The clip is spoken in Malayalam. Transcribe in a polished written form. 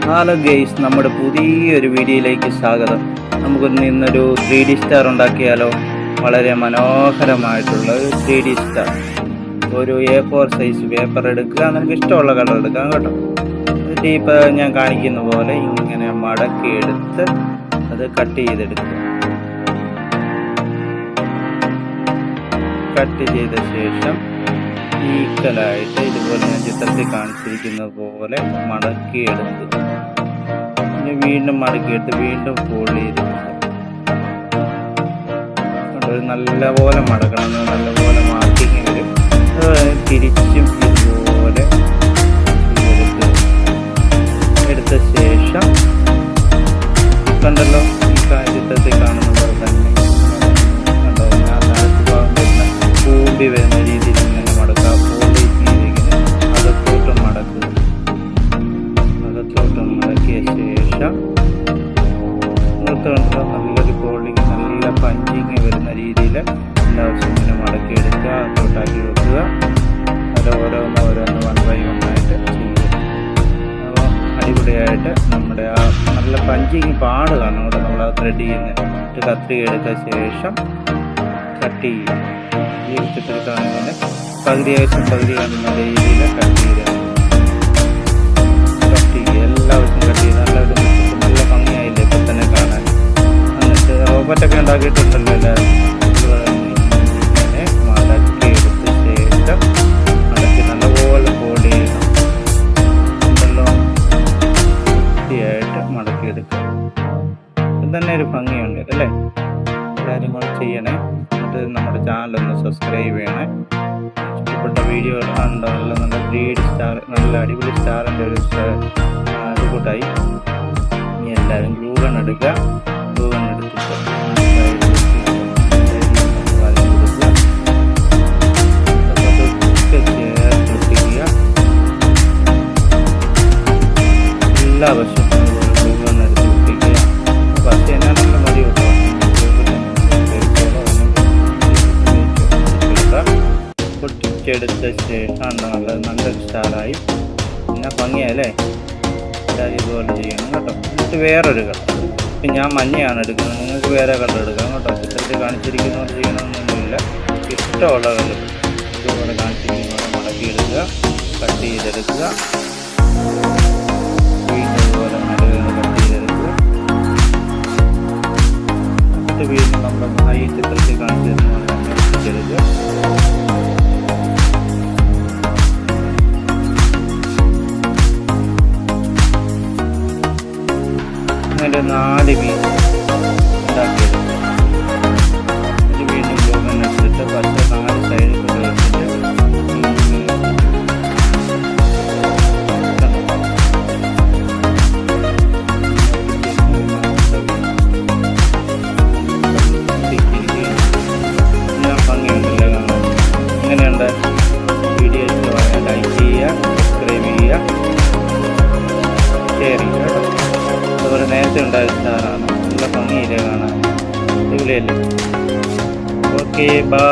ഹലോ ഗെയ്സ്, നമ്മുടെ പുതിയൊരു വീഡിയോയിലേക്ക് സ്വാഗതം. നമുക്കൊരു ഇന്നൊരു 3D സ്റ്റാർ ഉണ്ടാക്കിയാലോ? വളരെ മനോഹരമായിട്ടുള്ള ഒരു 3D സ്റ്റാർ. ഒരു A4 സൈസ് പേപ്പർ എടുക്കുക, നമുക്ക് ഇഷ്ടമുള്ള കളർ എടുക്കാം കേട്ടോ. എന്നിട്ട് ഇപ്പോൾ ഞാൻ കാണിക്കുന്ന പോലെ ഇങ്ങനെ മടക്കി എടുത്ത് അത് കട്ട് ചെയ്തെടുക്കുക. കട്ട് ചെയ്ത ശേഷം ഈക്വലായിട്ട് ഇതുപോലെ ഞാൻ ചിത്രത്തിൽ കാണിച്ചിരിക്കുന്ന പോലെ മടക്കിയെടുക്കുക. ഇനി വീണ്ടും മടക്കിയെടുത്ത് വീണ്ടും ഫോൾഡ് ചെയ്തെടുക്കുക. നല്ലപോലെ മടക്കണം, നല്ലപോലെ മാർക്കിങ് വരും. തിരിച്ചും ഇതുപോലെ എടുത്ത ശേഷം കണ്ടല്ലോ, ഈ ചിത്രത്തിൽ കാണുന്ന പോലെ തന്നെ കണ്ടോ, ഞാൻ താഴത്ത് ഭാഗം വരുന്ന കൂമ്പി വരുന്ന രീതിയിൽ ഇങ്ങനെ മടക്കുക. ഫോൾഡ് ചെയ്തിരിക്കുന്ന അകത്തോട്ടും മടക്കുക. അകത്തോട്ടും മടക്കിയ ശേഷം നിർത്തുന്നുണ്ടോ, നല്ലൊരു ഫോൾഡിങ്, നല്ല പഞ്ചിങ് വരുന്ന രീതിയിൽ എല്ലാവർക്കും ഇങ്ങനെ മടക്കിയെടുക്കുക, അകത്തോട്ടാക്കി വെക്കുക. ഓരോന്ന് 1 by 1 ആയിട്ട് ചെയ്യുക. അപ്പോൾ അടിപൊളിയായിട്ട് നമ്മുടെ ആ നല്ല പഞ്ചിങ് പാട് കാണും അവിടെ നമ്മൾ ആ ത്രെഡ് ചെയ്യുന്നത്. കത്രിക എടുത്ത ശേഷം കട്ട് ചെയ്യുക. ഈ ചിത്രത്തിൽ കാണുന്നത് പകുതി കാണുന്ന രീതിയിൽ കട്ട് ചെയ്യുക. എല്ലാവർക്കും കട്ട് ചെയ്ത് നല്ല ഭംഗിയായില്ലേ ഇപ്പം തന്നെ കാണാൻ. എന്നിട്ട് റോബോട്ടൊക്കെ ഉണ്ടാക്കിയിട്ടുണ്ടല്ലോ എല്ലാവരും. ഇങ്ങനെ മടക്കി എടുത്ത ശേഷം മടക്കി നല്ലപോലെ ഫോൾഡ് ചെയ്യണം. ഉണ്ടല്ലോ, വൃത്തിയായിട്ട് മടക്കിയെടുക്കുക. ഇത് തന്നെ ഒരു ഭംഗിയുണ്ട് അല്ലേ? എല്ലാവരും കൂടെ ചെയ്യണേ. എന്നിട്ട് നമ്മുടെ ചാനലൊന്ന് സബ്സ്ക്രൈബ് ചെയ്യണേ. ഇഷ്ടപ്പെട്ട വീഡിയോകൾ കണ്ടോ? നല്ല 3D സ്റ്റാർ, നല്ല അടിപൊളി സ്റ്റാറിൻ്റെ ഒരു കൂട്ടായി. ഇനി എല്ലാവരും ഗ്ലൂ ഗൺ എടുക്കുക. ഗ്ലൂ ഗൺ എടുത്തിട്ട് എല്ലാ വശവും ഗ്ലൂ ഗൺ എടുത്ത് ഒട്ടിക്കുക. ഫസ്റ്റ് എന്നാണല്ലോ മതി കേട്ടോ. പൊട്ടിച്ചെടുത്ത ശേഷം നല്ലൊരു സ്റ്റാറായി. പിന്നെ ഭംഗിയല്ലേ? ഇതുപോലെ ചെയ്യണം കേട്ടോ. എന്നിട്ട് വേറൊരു കളർ, ഇപ്പം ഞാൻ മഞ്ഞയാണ് എടുക്കുന്നത്, നിങ്ങൾക്ക് വേറെ കളർ എടുക്കാം കേട്ടോ. ചിത്രത്തിൽ കാണിച്ചിരിക്കുന്നവർ ചെയ്യണമെന്നൊന്നുമില്ല. ഇഷ്ടമുള്ള കളർ ഇതുപോലെ കാണിച്ചിരിക്കുന്നവരെ മടക്കിയെടുക്കുക, കട്ട് ചെയ്തെടുക്കുക. വീണ്ടും ഇതുപോലെ കട്ട് ചെയ്തെടുക്കുക. എന്നിട്ട് വീണ്ടും നമ്മൾ ഈ ചിത്രത്തിൽ കാണിച്ചിരുന്നവരെ എടുക്കുക. അങ്ങനെ 4 പീസ് ഉണ്ടാക്കിയെടുക്കും. ഇത് വീണ്ടും ഗ്ലൂ ഗൺ എടുത്തിട്ട് പച്ച 4 സൈഡിൽ കൊണ്ട് വെച്ചിട്ട് ഞാൻ ഭംഗിയുണ്ടല്ലോ കാണാൻ. ഇങ്ങനെയുണ്ട്. വീഡിയോ ഇഷ്ടമായ ലൈക്ക് ചെയ്യുക, സബ്സ്ക്രൈബ് ചെയ്യുക, ഷെയർ ചെയ്യുക കേട്ടോ. അതുപോലെ നേരത്തെ ഉണ്ടായ സ്റ്റാറാണ്, നല്ല ഭംഗിയില്ലേ കാണാൻ? അടിപൊളിയല്ലേ? Okay, by.